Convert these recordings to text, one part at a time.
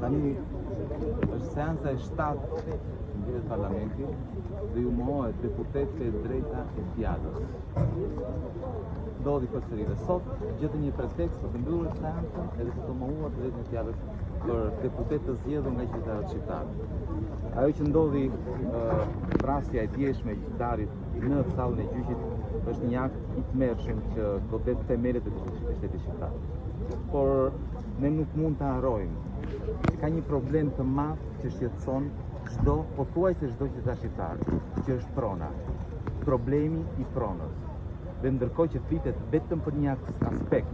Tani është seanca e 7 në vitet parlamenti dhe ju mohohet deputetëve e drejta e fjalës. Ndodhi përsëri dhe sot gjetën një pretekst për të mbyllur seancën edhe për të mohuar drejtën e fjalës për deputetë të zgjedhur nga qytetarët shqiptar. Ajo që ndodhi vrasja e djeshme e qytetarit në sallën e gjyqit është një akt i tmerrshëm që godet themelet e shtetit shqiptar. Por ne nuk mund të harrojmë që ka një problem të madh që shqetëson pothuajse çdo qytetar shqiptar, që është prona. Problemi i pronës. Dhe ndërkohë që flitet vetëm për një aspekt,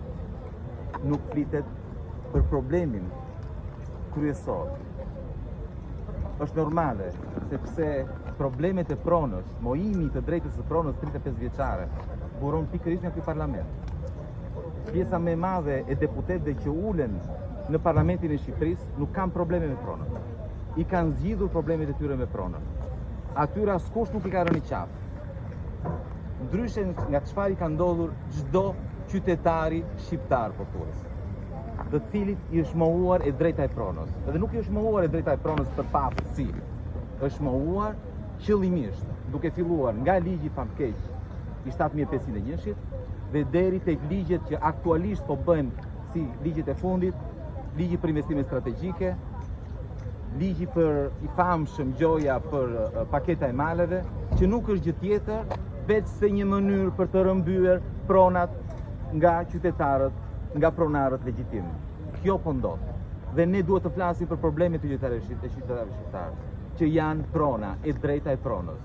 nuk flitet për problemin kryesor. Është normale, sepse problemet e pronës, mojimi të drejtës së pronës 35 vjeçare, buron pikërisht nga ky parlament. Pjesa më e madhe e deputetëve që ulen në parlamentin e Shqipërisë nuk kanë probleme me pronën. I kanë zgjidhur problemet e tyre me pronën. Atyre askush nuk i ka rënë qafë. Ndryshe nga çfarë i ka ndodhur çdo qytetari shqiptar pothuajse, të cilit i është mohuar e drejta e pronës. Edhe nuk i është mohuar e drejta e pronës për pa aftësi. Është mohuar qëllimisht, duke filluar nga ligji famkeq i 7501-shit dhe deri tek ligjet që aktualisht po bëhen si ligjet e fundit, ligji për investime strategjike, ligji për i famshëm gjoja për paketa e maleve, që nuk është gjë tjetër veç se një mënyrë për të rrëmbyer pronat nga qytetarët, nga pronarët legjitim. Kjo po ndodh. Dhe ne duhet të flasim për problemet e qytetarëve shqiptar, që janë prona e drejta e pronës.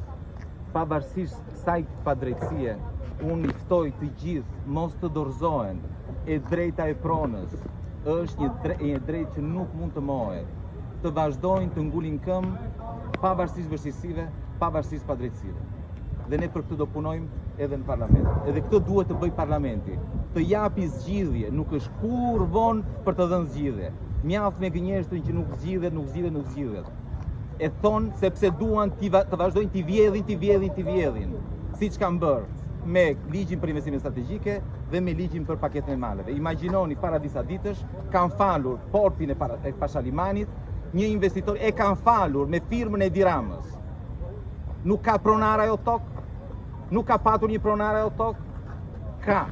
Pavarësisht kësaj padrejtësie, unë i ftoj të gjithë mos të dorëzohen. E drejta e pronës është një drejtë që nuk mund të mohet. Të vazhdojnë të ngulin këmbë pavarësisht vështirësive, pavarësisht padrejtësive. Dhe ne për këtë do punojmë edhe në parlament. Edhe këtë duhet të bëj parlamenti. Të japi zgjidhje, nuk është kur vonë për të dhënë zgjidhje. Mjaft me gënjeshtrin që nuk zgjidhet. E thonë sepse duan të vazhdojnë t'i vjedhin, siç kanë bërë me ligjin për investime strategjike dhe me ligjin për paketën e maleve. Imagjinoni, para disa ditësh kanë falur portin e Pashalimanit, një investitor e kanë falur me firmën e Edi Ramës. Nuk ka pronar ajo tokë? Nuk ka patur një pronar ajo tokë? Ka,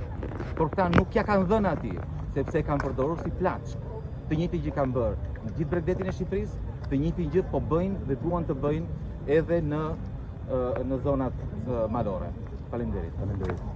por këta nuk ja kanë dhënë atij, sepse e kanë përdorur si plaçk. Të njëjtin gjë kanë bërë në gjithë bregdetin e Shqipërisë, të njëjtin gjë po bëjnë dhe duan të bëjnë edhe në zonat malore. Faleminderit.